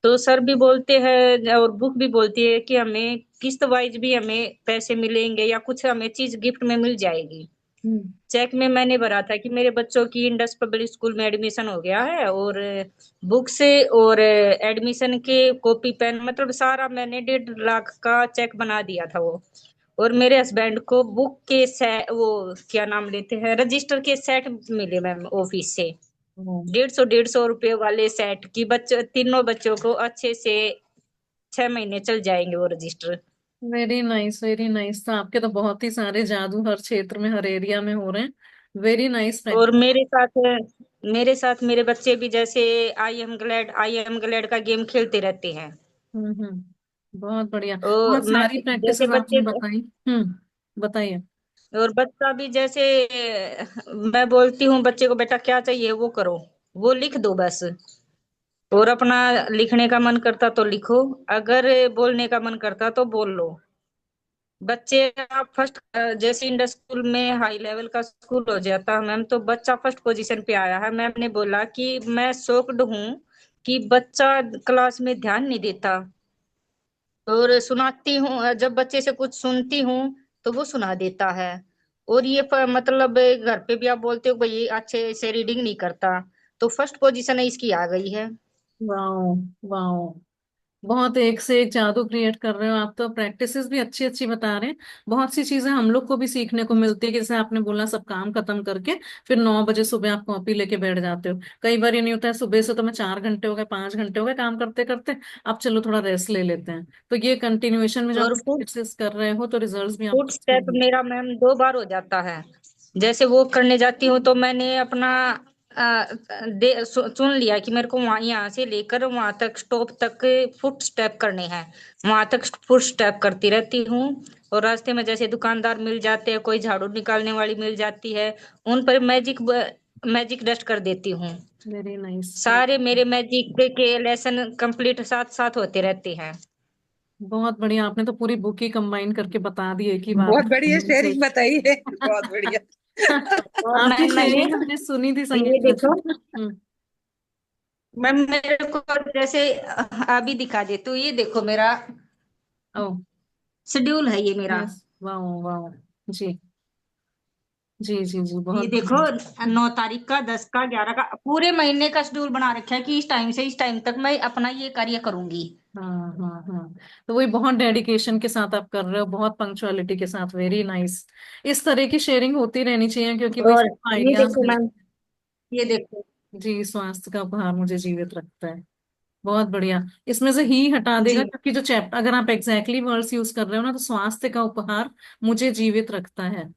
तो सर भी बोलते हैं और बुक भी बोलती है कि हमें किस्त वाइज भी हमें पैसे मिलेंगे या कुछ हमें चीज गिफ्ट में मिल जाएगी। हम्म। चेक में मैंने भरा था कि मेरे बच्चों की इंडस पब्लिक स्कूल में एडमिशन हो गया है। और बुक से और एडमिशन के कॉपी पेन मतलब सारा मैंने 1.5 लाख का चेक बना दिया था वो। और मेरे हस्बैंड को बुक के सेट, वो क्या नाम लेते हैं, रजिस्टर के सेट मिले मैम ऑफिस से। 150 रुपए वाले सेट की बच्चों, तीनों बच्चों को अच्छे से 6 महीने चल जाएंगे वो register. Very nice, very nice. तो आपके तो बहुत ही सारे जादू हर क्षेत्र में, हर एरिया में हो रहे हैं। वेरी नाइस और प्रैक्टिस। मेरे साथ मेरे बच्चे भी जैसे आई एम ग्लैड का गेम खेलते रहते हैं। बहुत बढ़िया, और बहुत मैं सारी जैसे प्रैक्टिसेस आपने बच्चे, बताई। बताइए। और बच्चा भी जैसे मैं बोलती हूँ बच्चे को बेटा क्या चाहिए वो करो, वो लिख दो बस। और अपना लिखने का मन करता तो लिखो, अगर बोलने का मन करता तो बोल लो। बच्चे आप फर्स्ट, जैसे इंडस स्कूल में हाई लेवल का स्कूल हो जाता है मैम, तो बच्चा फर्स्ट पोजीशन पे आया है। मैम ने बोला कि मैं शॉक्ड हूँ कि बच्चा क्लास में ध्यान नहीं देता। और सुनाती हूँ, जब बच्चे से कुछ सुनती हूँ तो वो सुना देता है। और ये मतलब घर पे भी आप बोलते हो भाई ये अच्छे से रीडिंग नहीं करता, तो फर्स्ट पोजीशन इसकी आ गई है। वाओ। वाओ, बहुत एक से एक जादू क्रिएट कर रहे हो आप तो। प्रैक्टिसेस भी अच्छी अच्छी बता रहे हैं। बहुत सी चीजें हम लोग को भी सीखने को मिलती है कि जैसे आपने बोला, सब काम खत्म करके फिर 9 बजे सुबह आप कॉपी लेके बैठ जाते हो। कई बार ये नहीं होता है, सुबह से तो मैं 4 घंटे हो गए, 5 घंटे हो गए काम करते करते, अब चलो थोड़ा रेस्ट ले लेते हैं। तो ये कंटिन्यूएशन में जब आप और प्रैक्टिस कर रहे हो तो रिजल्ट भी फुट आपको अच्छे स्टेप मिलते मेरा मैम 2 बार हो जाता है। जैसे वो करने जाती हूँ तो मैंने अपना चुन लिया कि मेरे को वहां यहाँ से लेकर वहां तक स्टॉप तक फुट स्टेप करने हैं। वहां तक फुट स्टेप करती रहती हूँ। और रास्ते में जैसे दुकानदार मिल जाते हैं, कोई झाड़ू निकालने वाली मिल जाती है, उन पर मैजिक डस्ट कर देती हूँ। हैं। Very nice. सारे मेरे मैजिक के लेसन कंप्लीट साथ साथ होते रहते हैं। बहुत बढ़िया, आपने तो पूरी बुक ही कंबाइन करके बता दी एक ही बार बहुत बढ़िया में से। शेयरिंग बताई है, बहुत बढ़िया। और आपकी मैंने शेयरिंग हमने सुनी थी ये संगीता जी। देखो मैम, मेरे को जैसे अभी दिखा देती हूँ, ये देखो मेरा ओ। शेड्यूल है ये मेरा। यस। Wow wow. जी जी जी जी, ये बहुत देखो, बढ़िया। 9 तारीख का, 10 का, 11 का, पूरे महीने का शेड्यूल बना रखा है कि इस टाइम से इस टाइम तक मैं अपना ये कार्य करूंगी। हाँ हाँ हाँ। तो वही बहुत डेडिकेशन के साथ आप कर रहे हो, बहुत पंक्चुअलिटी के साथ, वेरी नाइस। इस तरह की शेयरिंग होती रहनी चाहिए, क्योंकि वही और सब ये आइडियाज देखो मैम, मिलते ये देखो, हैं। जी, स्वास्थ्य का उपहार मुझे जीवित रखता है। बहुत बढ़िया। इसमें से ही हटा देगा, जी क्योंकि जो चैप्टर अगर आप एग्जैक्टली वर्ड्स यूज कर रहे हो ना, तो स्वास्थ्य का उपहार मुझे जीवित रखता है,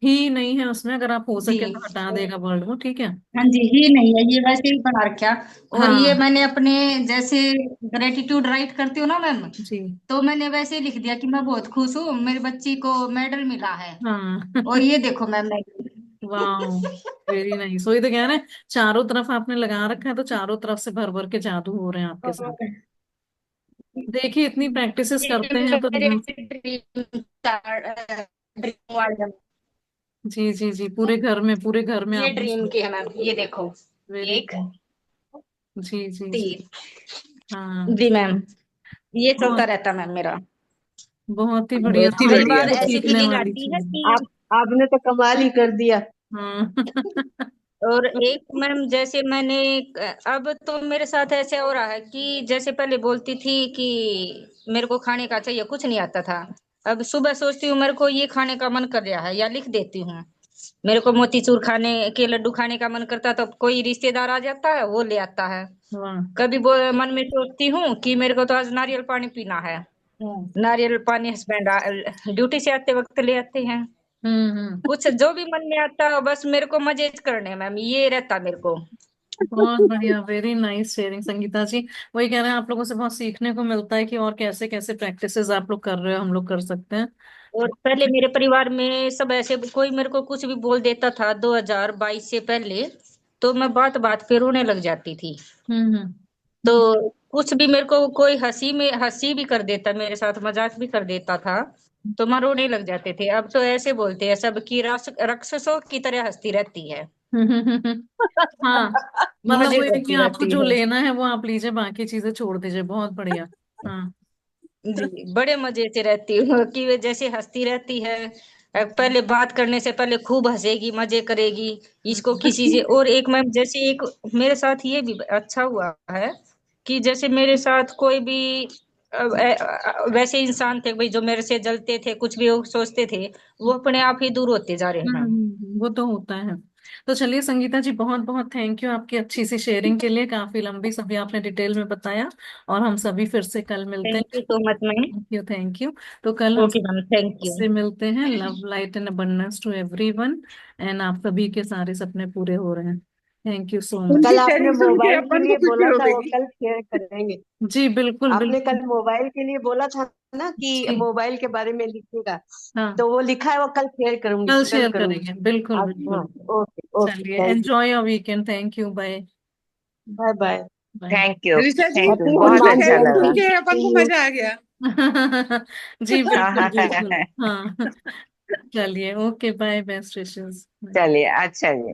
ही नहीं है उसमें, अगर आप हो जी। सके तो हटा देगा वर्ड को, ठीक है। हाँ जी, ही नहीं है, ये वैसे ही बना रखा। और ये हाँ मैंने अपने, जैसे ग्रेटिट्यूड राइट करती हूँ ना मैम, जी। तो मैंने वैसे ही लिख दिया कि मैं बहुत खुश हूँ, मेरी बच्ची को मेडल मिला है। हाँ और ये देखो मैम मेडल। वाह, वेरी नाइस। वही तो कह रहे हैं, चारों तरफ आपने लगा रखा है, तो चारों तरफ से भर भर के जादू हो रहे हैं आपके साथ। और देखिए, इतनी प्रैक्टिसेस ये करते हैं तो मेरे ड्रीम वाले, जी जी जी, पूरे घर में ये आपने। ड्रीम की है मैम, ये देखो, वेरी एक, जी जी जी। तीन। हाँ, जी मैम, ये चलता बहुत रहता मैम मेरा। बहुत ही बढ़िया, बहुत ही कई हमारे लिए बढ़िया। बार तो ऐसी सीखने फीलिंग वाली आती है चीज है। कि, आपने तो कमाल ही कर दिया। हाँ और एक मैम, जैसे मैंने, अब तो मेरे साथ ऐसे हो रहा है कि जैसे पहले बोलती थी कि मेरे को खाने का चाहिए, कुछ नहीं आता था। अब सुबह सोचती हूँ मेरे को ये खाने का मन कर रहा है, या लिख देती हूँ मेरे को मोतीचूर खाने के लड्डू खाने का मन करता है, तो कोई रिश्तेदार आ जाता है, वो ले आता है। वाह। कभी मन में सोचती हूँ कि मेरे को तो आज नारियल पानी पीना है, हाँ। नारियल पानी हस्बैंड ड्यूटी से आते वक्त ले आते हैं। हम्म। कुछ जो भी मन में आता है, बस मेरे को मजे करने हैं, मैम, ये रहता मेरे को। बहुत बढ़िया, वेरी नाइस शेयरिंग संगीता जी। वही कह रहे हैं, आप लोगों से बहुत सीखने को मिलता है कि और कैसे कैसे प्रैक्टिसेस आप लोग कर रहे हो, हम लोग कर सकते हैं। और पहले मेरे परिवार में सब ऐसे, कोई मेरे को कुछ भी बोल देता था 2022 से पहले, तो मैं बात बात पे रोने लग जाती थी। हम्म। तो कुछ भी मेरे को कोई हंसी भी कर देता, मेरे साथ मजाक भी कर देता था, तो मैं रोने लग जाते थे। अब तो ऐसे बोलते हैं सब की राक्षसों की तरह हंसती रहती है, हाँ, मतलब मजे वो है कि करती आपको रहती जो है। लेना है वो आप लीजिए, बाकी चीजें छोड़ दीजिए, बहुत बढ़िया। हाँ जी, बड़े मजे से रहती हूँ कि वे जैसे हंसती रहती है। पहले बात करने से पहले खूब हंसेगी, मजे करेगी, इसको किसी से। और एक मैम, जैसे एक मेरे साथ ये भी अच्छा हुआ है कि जैसे मेरे साथ कोई भी वैसे इंसान थे भाई जो मेरे से जलते थे, कुछ भी वो सोचते थे, वो अपने आप ही दूर होते जा रहे हैं मैम। वो तो होता है। तो चलिए संगीता जी, बहुत बहुत थैंक यू आपकी अच्छी सी शेयरिंग के लिए, काफी लंबी सभी आपने डिटेल में बताया। और हम सभी फिर से कल मिलते थैंक यू हैं। So much ma'am. Thank you thank you. तो कल हम ओके मैम, थैंक यू। से मिलते हैं। Love light and abundance to everyone. And आप सभी के सारे सपने पूरे हो रहे हैं। Thank you so much. उनकी कल आपने शेयरिंग सुन के मोबाइल के अपन को लिए खुशी बोला था, वो होगी। कल शेयर करेंगे। जी बिल्कुल आपने बिल्कुल। कल मोबाइल के लिए बोला था ना कि जी मोबाइल के बारे में लिखिएगा, हाँ, तो वो लिखा है, वो कल शेयर करूंगी, कल कल शेयर करूंगी। करेंगे, बिल्कुल आज, हाँ। बिल्कुल। ओके ओके, चलिए, thank you. Enjoy your weekend. Thank you, bye. Bye bye. Bye. Thank you, Richa ji, thank you, happy बहुत उनकी हनुमान अच्छा शेयरिंग लगा। सुन जयंती। के अपन को See you। मजा आ गया। जी बिल्कुल बिल्कुल। हाँ। हाँ चलिए, ओके, बाय, बेस्ट विशेस। चलिए, अच्छा जी।